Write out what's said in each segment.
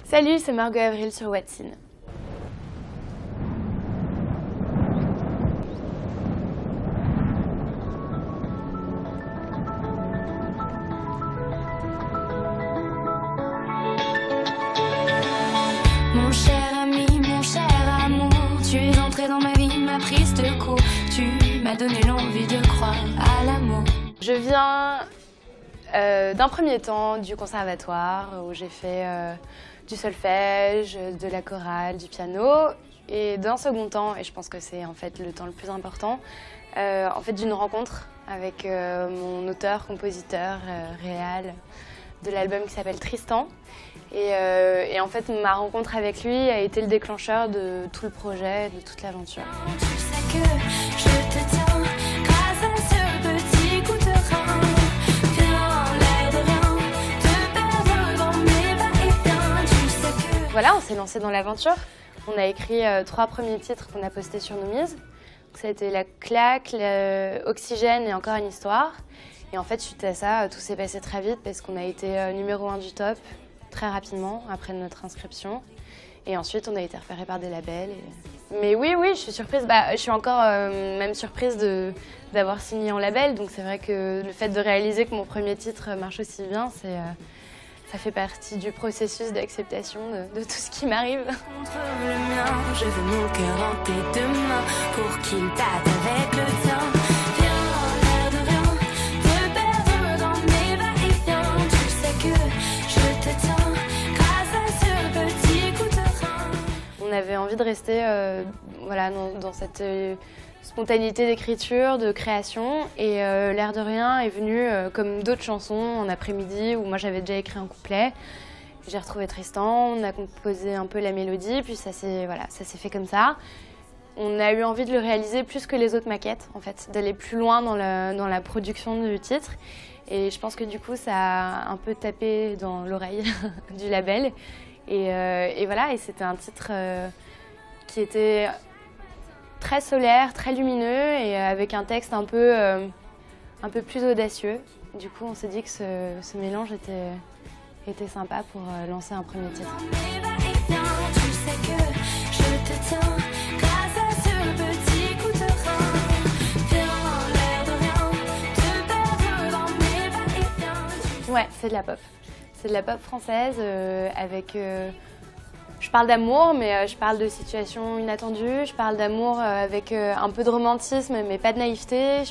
Salut, c'est Margot Avril sur What's In. Mon cher ami, mon cher amour, tu es entré dans ma vie, ma prise de court. Tu m'as donné l'envie de croire à l'amour. Je viens d'un premier temps du conservatoire où j'ai fait du solfège, de la chorale, du piano. Et d'un second temps, et je pense que c'est en fait le temps le plus important, en fait d'une rencontre avec mon auteur, compositeur, réal de l'album qui s'appelle Tristan. Et en fait, ma rencontre avec lui a été le déclencheur de tout le projet, de toute l'aventure. Tu sais que je te tiens grâce à ce petit coup de rein. Viens, l'air de rien, te perdre dans mes va-et-vient. Tu sais que... Voilà, on s'est lancé dans l'aventure. On a écrit 3 premiers titres qu'on a postés sur nos mises. Ça a été La Claque, Oxygène et Encore une histoire. Et en fait, suite à ça, tout s'est passé très vite parce qu'on a été numéro 1 du top très rapidement après notre inscription. Et ensuite, on a été repéré par des labels. Mais oui, je suis surprise. Je suis encore même surprise d'avoir signé en label. Donc c'est vrai que le fait de réaliser que mon premier titre marche aussi bien, ça fait partie du processus d'acceptation de tout ce qui m'arrive. Contre le mien, je veux mon cœur dans tes deux mains pour qu'il batte avec le tien. Viens, l'air de rien, te perdre dans mes va-et-vient. Tu sais que je te tiens grâce à ce petit coup de rein. On avait envie de rester voilà, dans cette spontanéité d'écriture, de création. Et L'air de rien est venu comme d'autres chansons en après-midi où moi j'avais déjà écrit un couplet. J'ai retrouvé Tristan, on a composé un peu la mélodie, puis ça s'est fait comme ça. On a eu envie de le réaliser plus que les autres maquettes, en fait, d'aller plus loin dans la production du titre. Et je pense que du coup, ça a un peu tapé dans l'oreille du label. Et voilà, et c'était un titre qui était très solaire, très lumineux et avec un texte un peu plus audacieux. Du coup, on s'est dit que ce mélange était sympa pour lancer un premier titre. Mes va-et-vient, tu sais que je te tiens grâce à ce petit coup de rein. Viens, l'air de rien, te perdre dans mes va-et-vient. Ouais, c'est de la pop. C'est de la pop française avec... je parle d'amour, mais je parle de situations inattendues. Je parle d'amour avec un peu de romantisme, mais pas de naïveté.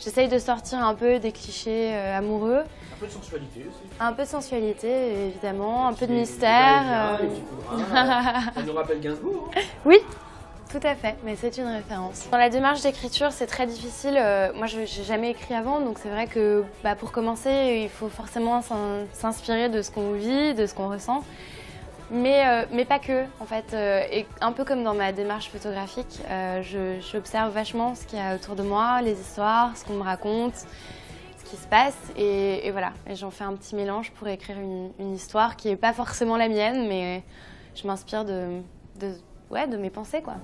J'essaye de sortir un peu des clichés amoureux. Un peu de sensualité aussi. Un peu de sensualité, évidemment. Un peu de mystère. Ça nous rappelle Gainsbourg. Oui, tout à fait, mais c'est une référence. Dans la démarche d'écriture, c'est très difficile. Moi, je n'ai jamais écrit avant, donc c'est vrai que pour commencer, il faut forcément s'inspirer de ce qu'on vit, de ce qu'on ressent. Mais pas que, en fait. Et un peu comme dans ma démarche photographique, j'observe vachement ce qu'il y a autour de moi, les histoires, ce qu'on me raconte, ce qui se passe. Et voilà, et j'en fais un petit mélange pour écrire une histoire qui n'est pas forcément la mienne, mais je m'inspire de mes pensées, quoi.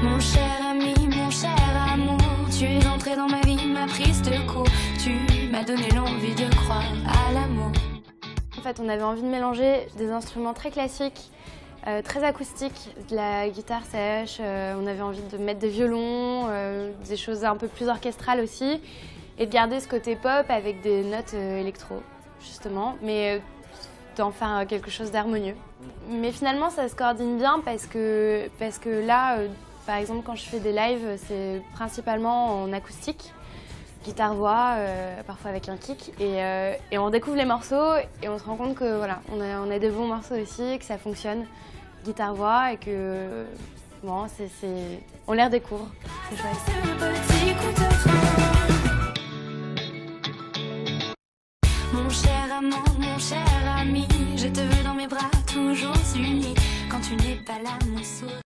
Mon cher ami, mon cher amour, tu es entré dans ma vie, ma prise de court. Tu m'as donné l'envie de croire à l'amour. En fait, on avait envie de mélanger des instruments très classiques, très acoustiques, de la guitare sèche, on avait envie de mettre des violons, des choses un peu plus orchestrales aussi, et de garder ce côté pop avec des notes électro, justement, mais d'en faire quelque chose d'harmonieux. Mais finalement, ça se coordonne bien parce que là, par exemple, quand je fais des lives, c'est principalement en acoustique, guitare-voix, parfois avec un kick, et on découvre les morceaux et on se rend compte que voilà, on a des bons morceaux aussi, que ça fonctionne, guitare-voix, et que bon, on les redécouvre. C'est chouette. Mon cher amant, mon cher ami, je te veux dans mes bras toujours unis. Quand tu n'es pas là, mon sourire.